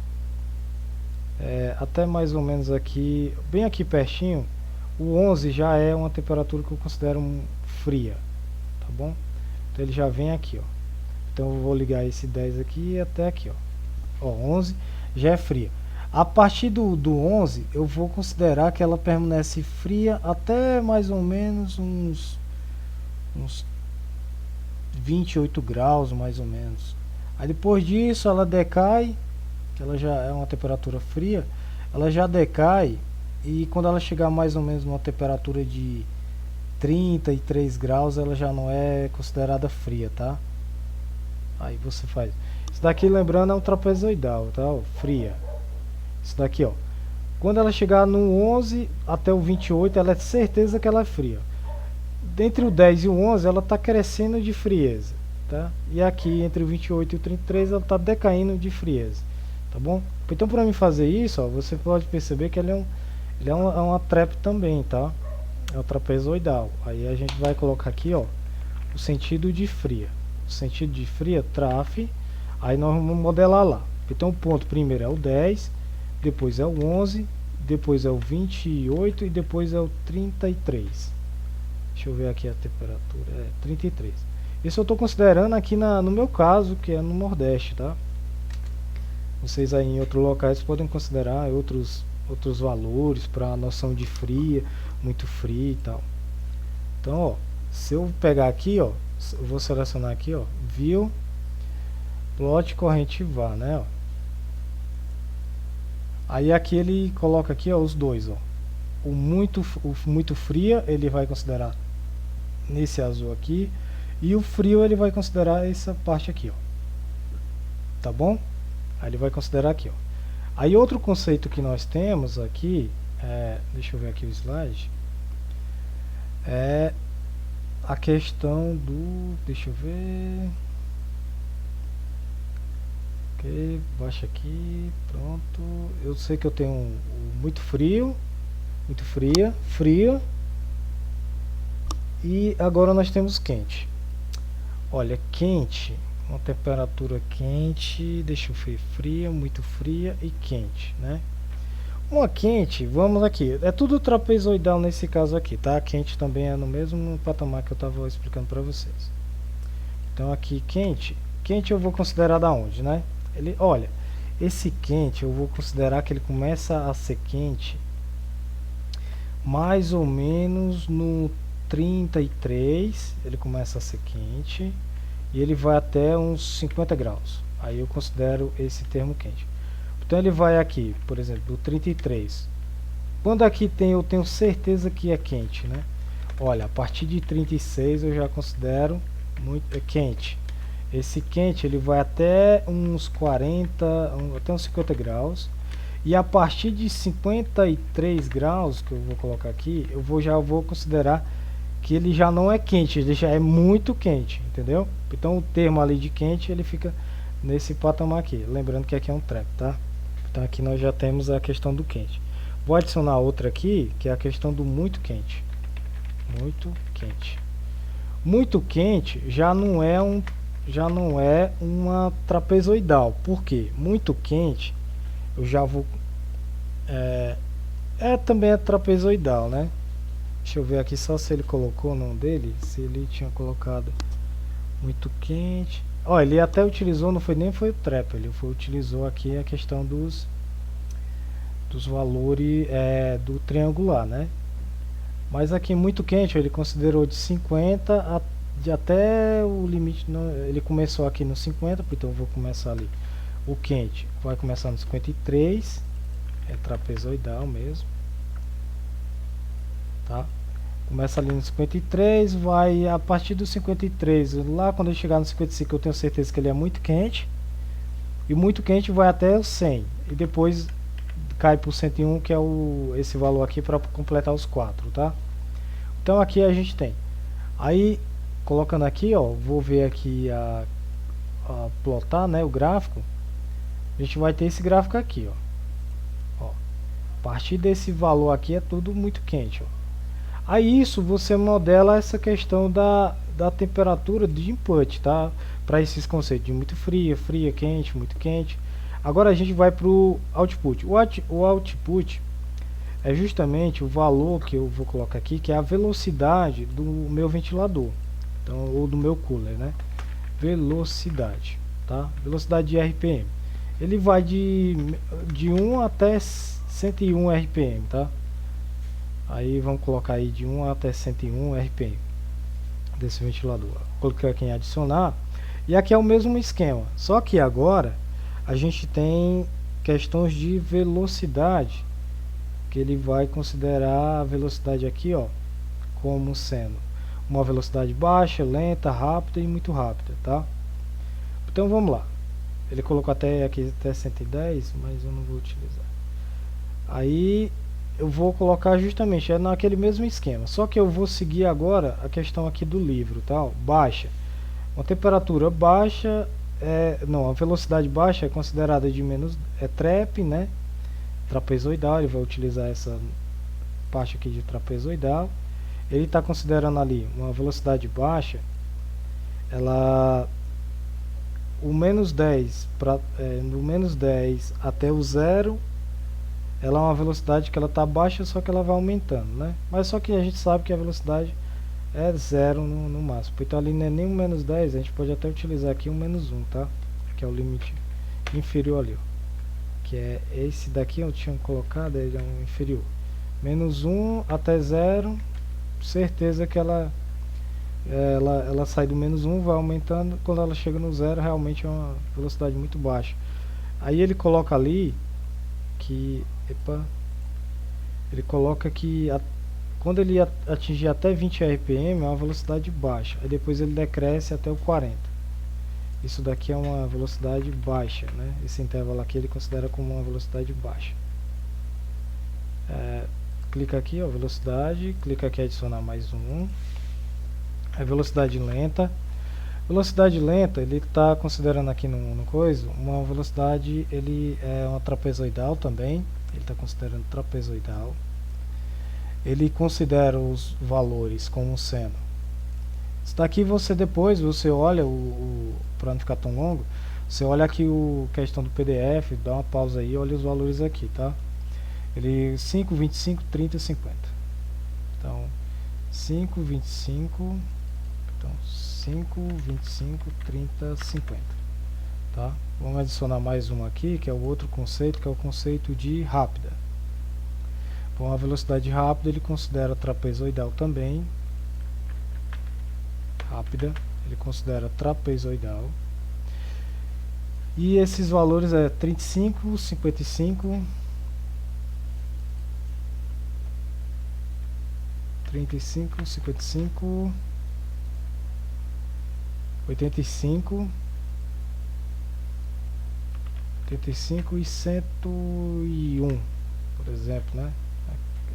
até mais ou menos aqui, bem aqui pertinho. O 11 já é uma temperatura que eu considero fria, tá bom? Então ele já vem aqui, ó. Então eu vou ligar esse 10 aqui até aqui, ó. Ó, 11 já é fria. A partir do 11 eu vou considerar que ela permanece fria até mais ou menos uns 28 graus, mais ou menos. Aí depois disso ela decai, que ela já é uma temperatura fria, ela já decai, e quando ela chegar mais ou menos numa temperatura de 33 graus, ela já não é considerada fria, tá? Aí você faz. Isso daqui, lembrando, é um trapezoidal, tá? Ó, fria. Isso daqui, ó. Quando ela chegar no 11 até o 28, ela é certeza que ela é fria. Entre o 10 e o 11, ela está crescendo de frieza, tá? E aqui, entre o 28 e o 33, ela está decaindo de frieza, tá bom? Então, para mim fazer isso, ó, você pode perceber que ele é uma trap também, tá? É o trapezoidal. Aí a gente vai colocar aqui, ó, o sentido de fria. O sentido de fria, traf. Aí nós vamos modelar lá. Então o ponto primeiro é o 10, depois é o 11, depois é o 28 e depois é o 33. Deixa eu ver aqui a temperatura, 33. Isso eu estou considerando aqui no meu caso, que é no Nordeste, tá? Vocês aí em outros locais podem considerar outros valores para a noção de fria, muito fria e tal. Então, ó, se eu pegar aqui, ó, eu vou selecionar aqui, ó, view, plot corrente var, né, ó. Aí aqui ele coloca aqui, ó, os dois, ó. O muito fria ele vai considerar nesse azul aqui, e o frio ele vai considerar essa parte aqui, ó. Tá bom? Aí ele vai considerar aqui, ó. Aí outro conceito que nós temos aqui, deixa eu ver aqui o slide, é a questão do, deixa eu ver, ok, baixa aqui, pronto. Eu sei que eu tenho muito frio, muito fria, e agora nós temos quente. Olha, quente, uma temperatura quente, deixa eu ver, fria, muito fria e quente, né? Uma quente, vamos aqui, é tudo trapezoidal nesse caso aqui, tá? Quente também é no mesmo patamar que eu estava explicando para vocês. Então aqui quente eu vou considerar da onde, né? Olha, esse quente eu vou considerar que ele começa a ser quente mais ou menos no 33, ele começa a ser quente e ele vai até uns 50 graus. Aí eu considero esse termo quente. Então ele vai aqui, por exemplo, o 33. Quando aqui eu tenho certeza que é quente, né? Olha, a partir de 36 eu já considero muito quente. Esse quente ele vai até uns 40, até uns 50 graus. E a partir de 53 graus, que eu vou colocar aqui, já vou considerar que ele já não é quente, ele já é muito quente, entendeu? Então o termo ali de quente, ele fica nesse patamar aqui. Lembrando que aqui é um trap, tá? Então aqui nós já temos a questão do quente. Vou adicionar outra aqui, que é a questão do muito quente. Muito quente. Muito quente já não é uma trapezoidal. Por quê? Muito quente, eu já vou... também é trapezoidal, né? Deixa eu ver aqui só se ele colocou o nome dele, se ele tinha colocado muito quente. Ó, ele até utilizou, não foi nem foi o trap, ele utilizou aqui a questão dos valores do triangular, né? Mas aqui muito quente, ó, ele considerou de 50 de até o limite, ele começou aqui no 50, então eu vou começar ali. O quente vai começar no 53, é trapezoidal mesmo, tá? Começa ali no 53, vai a partir do 53, lá quando ele chegar no 55 eu tenho certeza que ele é muito quente. E muito quente vai até o 100, e depois cai para o 101, que é esse valor aqui para completar os 4, tá? Então aqui a gente tem. Aí, colocando aqui, ó, vou ver aqui a plotar, né, o gráfico. A gente vai ter esse gráfico aqui, ó. A partir desse valor aqui é tudo muito quente, ó. Aí isso você modela essa questão da temperatura de input, tá? Para esses conceitos de muito fria, fria, quente, muito quente. Agora a gente vai para o output. O output é justamente o valor que eu vou colocar aqui, que é a velocidade do meu ventilador, então, ou do meu cooler, né? Velocidade, tá? Velocidade de RPM. Ele vai de 1 até 101 RPM, tá? Aí vamos colocar aí de 1 até 101 RPM desse ventilador. Coloquei aqui em adicionar. E aqui é o mesmo esquema, só que agora a gente tem questões de velocidade, que ele vai considerar a velocidade aqui, ó, como sendo uma velocidade baixa, lenta, rápida e muito rápida, tá? Então vamos lá. Ele colocou até aqui até 110, mas eu não vou utilizar. Aí eu vou colocar justamente naquele mesmo esquema, só que eu vou seguir agora a questão aqui do livro, tá? Baixa. Uma temperatura baixa, a velocidade baixa é considerada de menos, trap, né? Trapezoidal, ele vai utilizar essa parte aqui de trapezoidal. Ele está considerando ali uma velocidade baixa, o menos 10, do menos 10 até o 0, ela é uma velocidade que ela está baixa, só que ela vai aumentando, né? Mas só que a gente sabe que a velocidade é 0 no máximo. Então ali não é nem um menos 10, a gente pode até utilizar aqui um menos 1, tá? Que é o limite inferior ali, ó. Que é esse daqui eu tinha colocado, ele é um inferior. Menos 1 até 0, certeza que ela sai do menos 1, vai aumentando. Quando ela chega no 0, realmente é uma velocidade muito baixa. Aí ele coloca ali que ele coloca que quando ele atingir até 20 RPM é uma velocidade baixa, aí depois ele decresce até o 40. Isso daqui é uma velocidade baixa, né? Esse intervalo aqui ele considera como uma velocidade baixa. Clica aqui, ó, velocidade, clica aqui adicionar mais um. É velocidade lenta. Velocidade lenta, ele está considerando aqui no coisa, uma velocidade, ele é uma trapezoidal também, ele está considerando trapezoidal. Ele considera os valores como sendo. Isso daqui depois você olha, para não ficar tão longo, você olha aqui o questão do PDF, dá uma pausa aí e olha os valores aqui, tá? Ele 5, 25, 30, 50. Então, 5, 25, então 5, 25, 30, 50. Tá? Vamos adicionar mais um aqui, que é o outro conceito, que é o conceito de rápida. Bom, a velocidade rápida ele considera trapezoidal também. Rápida, ele considera trapezoidal. E esses valores é 35, 55, 35, 55, 85, 85 e 101, por exemplo, né?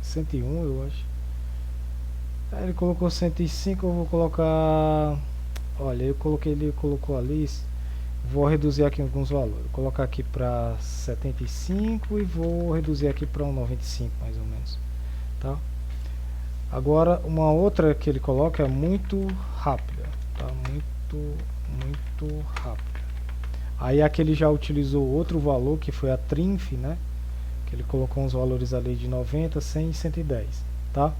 101 eu acho. Aí ele colocou 105, eu vou colocar... Olha, ele colocou ali, vou reduzir aqui alguns valores. Vou colocar aqui para 75 e vou reduzir aqui para um 95 mais ou menos, tá? Agora uma outra que ele coloca é muito rápida, tá? Muito rápida. Aí aqui ele já utilizou outro valor que foi a TRINF, né? Que ele colocou uns valores ali de 90, 100 e 110, tá?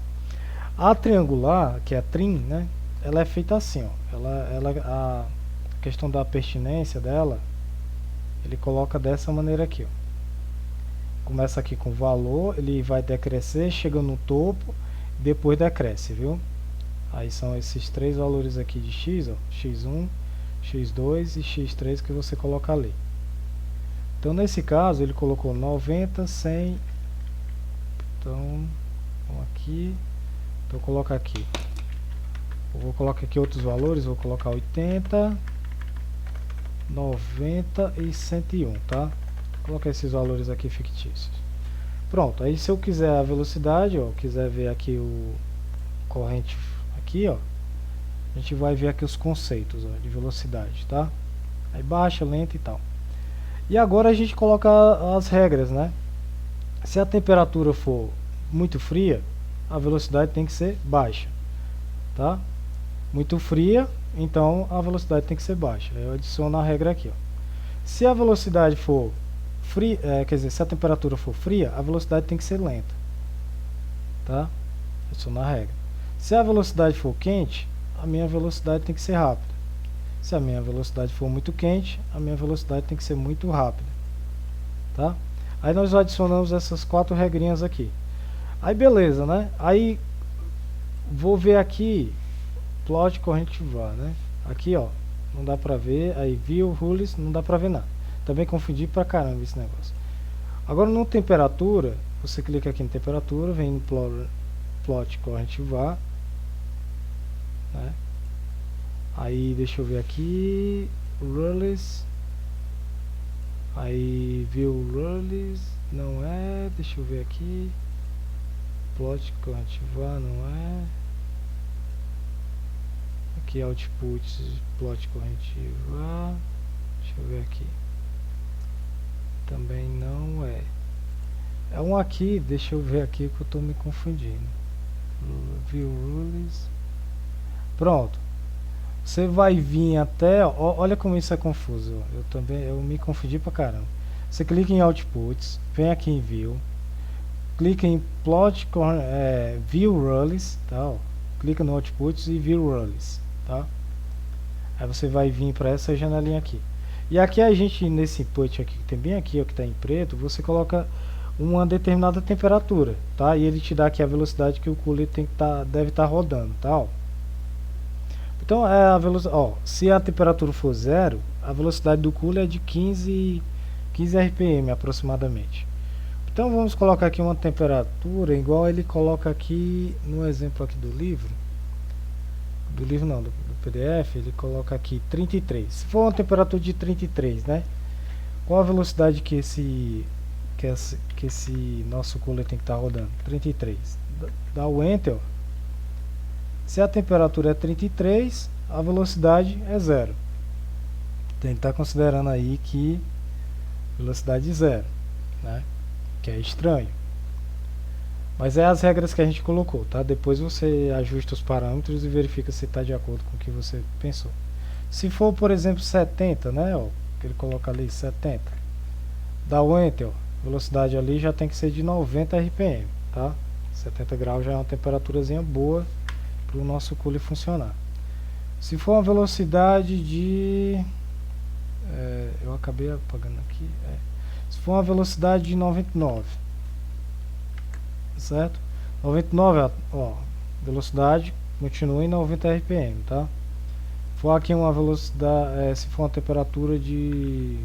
A triangular, que é a TRIN, né? Ela é feita assim, ó. questão da pertinência dela, ele coloca dessa maneira aqui, ó. Começa aqui com valor, ele vai decrescer, chega no topo, depois decresce, viu? Aí são esses três valores aqui de x, ó, x1, x2 e x3 que você coloca ali. Então nesse caso ele colocou 90, 100, então vamos aqui, então coloca aqui, eu vou colocar aqui outros valores, vou colocar 80, 90 e 101, tá? Vou colocar esses valores aqui fictícios. Pronto, aí se eu quiser a velocidade, ó, quiser ver aqui o corrente aqui, ó, a gente vai ver aqui os conceitos, ó, de velocidade, tá? Aí baixa, lenta e tal. E agora a gente coloca as regras, né? Se a temperatura for muito fria, a velocidade tem que ser baixa, tá? Muito fria, então a velocidade tem que ser baixa. Eu adiciono a regra aqui, ó. Se a velocidade for fria, quer dizer, se a temperatura for fria, a velocidade tem que ser lenta, tá? Adiciono a regra. Se a velocidade for quente, a minha velocidade tem que ser rápida. Se a minha velocidade for muito quente, a minha velocidade tem que ser muito rápida, tá? Aí nós adicionamos essas quatro regrinhas aqui. Aí beleza, né? Aí vou ver aqui plot corrente var, né? Aqui, ó, não dá pra ver. Aí view rules, não dá pra ver nada. Também confundi pra caramba esse negócio. Agora no temperatura, você clica aqui em temperatura, vem no plot corrente var, né? Aí deixa eu ver aqui, rules, aí view rules, não é, deixa eu ver aqui, plot corrente var, não é, aqui output plot corrente var, deixa eu ver aqui, também não é, é um aqui, deixa eu ver aqui que eu tô me confundindo, view rules, pronto. Você vai vir até, ó, olha como isso é confuso, ó. Eu me confundi pra caramba. Você clica em Outputs, vem aqui em View, clica em Plot, View Rules, tá, ó. Clica no Outputs e View Rules, tá? Aí você vai vir para essa janelinha aqui. E aqui a gente, nesse input aqui, que tem bem aqui, ó, que tá em preto, você coloca uma determinada temperatura, tá? E ele te dá aqui a velocidade que o cooler tem que deve estar rodando, tá, ó. Então, a velocidade, ó, se a temperatura for zero, a velocidade do cooler é de 15 RPM aproximadamente. Então, vamos colocar aqui uma temperatura igual ele coloca aqui no exemplo aqui do livro. Do livro não, do PDF, ele coloca aqui 33. Se for uma temperatura de 33, né? Qual a velocidade que esse nosso cooler tem que estar rodando? 33. Dá o Enter, ó. Se a temperatura é 33, a velocidade é zero. Tem que estar considerando aí que velocidade zero, né? Que é estranho. Mas é as regras que a gente colocou, tá? Depois você ajusta os parâmetros e verifica se está de acordo com o que você pensou. Se for, por exemplo, 70, né? Ó, que ele coloca ali 70. Dá o Enter, ó. Velocidade ali já tem que ser de 90 RPM, tá? 70 graus já é uma temperaturazinha boa para o nosso cooler funcionar. Se for uma velocidade de eu acabei apagando aqui, se for uma velocidade de 99, certo? 99, ó, velocidade continua em 90 RPM, tá? For aqui uma velocidade, se for uma temperatura de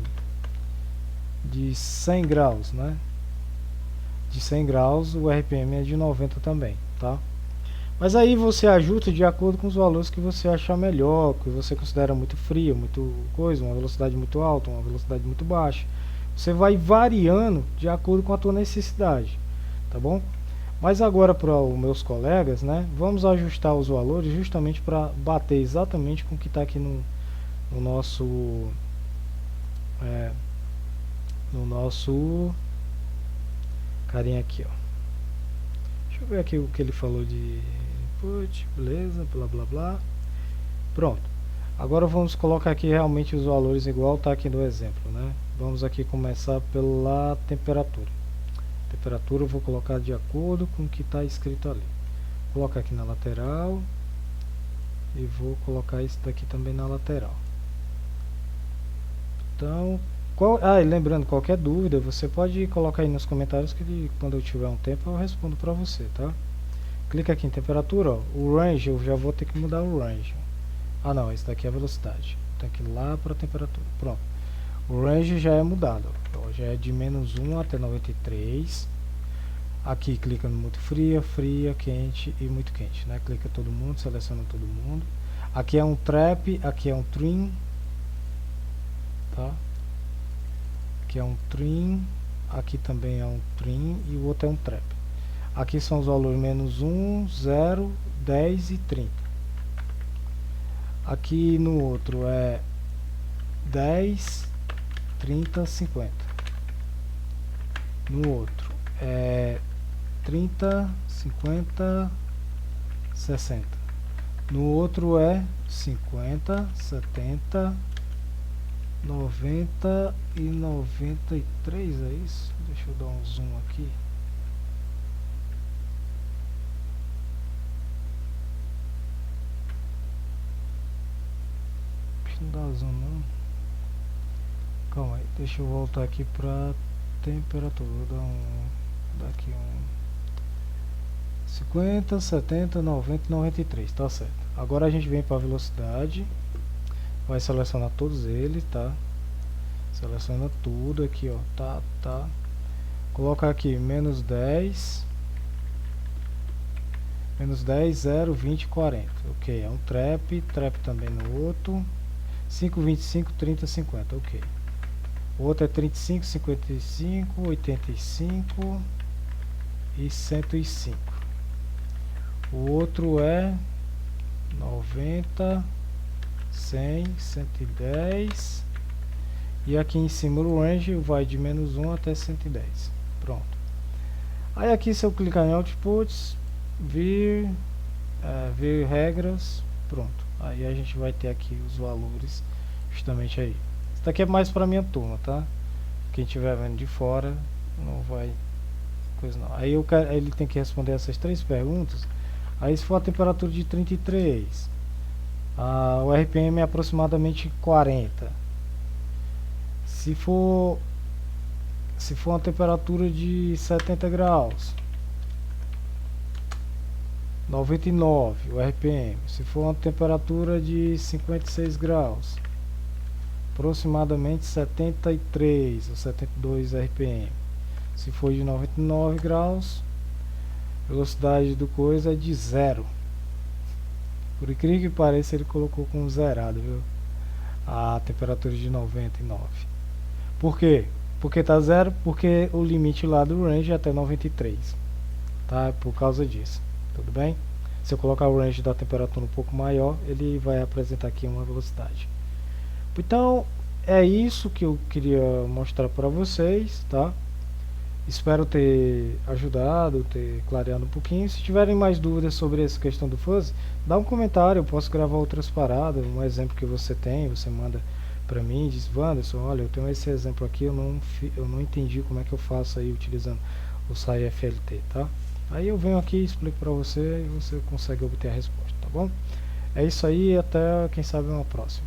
100 graus, né? De 100 graus o RPM é de 90 também, tá? Mas aí você ajusta de acordo com os valores que você achar melhor, que você considera muito frio, muito coisa, uma velocidade muito alta, uma velocidade muito baixa. Você vai variando de acordo com a tua necessidade, tá bom? Mas agora para os meus colegas, né, vamos ajustar os valores justamente para bater exatamente com o que está aqui no nosso carinha aqui, ó. Deixa eu ver aqui o que ele falou de input, beleza, blá blá blá. Pronto. Agora vamos colocar aqui realmente os valores igual tá aqui no exemplo, né? Vamos aqui começar pela temperatura. Temperatura eu vou colocar de acordo com o que está escrito ali. Vou colocar aqui na lateral e vou colocar isso daqui também na lateral. Então, e lembrando, qualquer dúvida, você pode colocar aí nos comentários que quando eu tiver um tempo eu respondo para você, tá? Clica aqui em temperatura, ó, o range, eu já vou ter que mudar o range. Ah não, esse daqui é a velocidade. Tem que ir lá para a temperatura. Pronto. O range já é mudado, ó, já é de -1 até 93. Aqui clica no muito fria, fria, quente e muito quente, né? Clica todo mundo, seleciona todo mundo. Aqui é um trap, aqui é um trim, tá? Aqui é um trim, aqui também é um trim e o outro é um trap. Aqui são os valores -1, 0, 10 e 30. Aqui no outro é 10, 30, 50. No outro é 30, 50, 60. No outro é 50, 70, 90 e 93, é isso? Deixa eu dar um zoom aqui. Não dá zoom não. Calma aí, deixa eu voltar aqui pra temperatura. Vou dar aqui um 50, 70, 90 e 93, tá certo. Agora a gente vem para velocidade, vai selecionar todos eles, tá? Seleciona tudo aqui, ó, tá. Coloca aqui -10, -10, 0, 20, 40. Ok, é um trap também no outro. 5, 25, 30, 50, ok. O outro é 35, 55, 85 e 105. O outro é 90, 100, 110. E aqui em cima o range vai de -1 até 110. Pronto. Aí aqui se eu clicar em Outputs, vir regras, pronto. Aí a gente vai ter aqui os valores justamente aí. Isso daqui é mais para minha turma, tá? Quem estiver vendo de fora não vai coisa não. Aí ele tem que responder essas 3 perguntas. Aí se for a temperatura de 33, o RPM é aproximadamente 40. Se for uma temperatura de 70 graus, 99 o RPM. Se for uma temperatura de 56 graus, aproximadamente 73 ou 72 RPM. Se for de 99 graus, velocidade do coisa é de 0. Por incrível que pareça, ele colocou com zerado, viu? A temperatura de 99. Por quê? Porque tá 0, porque o limite lá do range é até 93, tá? Por causa disso, tudo bem? Se eu colocar o range da temperatura um pouco maior, ele vai apresentar aqui uma velocidade. Então, é isso que eu queria mostrar para vocês, tá? Espero ter ajudado, ter clareado um pouquinho. Se tiverem mais dúvidas sobre essa questão do fuzzy, dá um comentário, eu posso gravar outras paradas, um exemplo que você tem, você manda para mim, diz: Wanderson, olha, eu tenho esse exemplo aqui, eu não entendi como é que eu faço aí utilizando o SAI FLT, tá? Aí eu venho aqui, explico para você e você consegue obter a resposta, tá bom? É isso aí, até quem sabe uma próxima.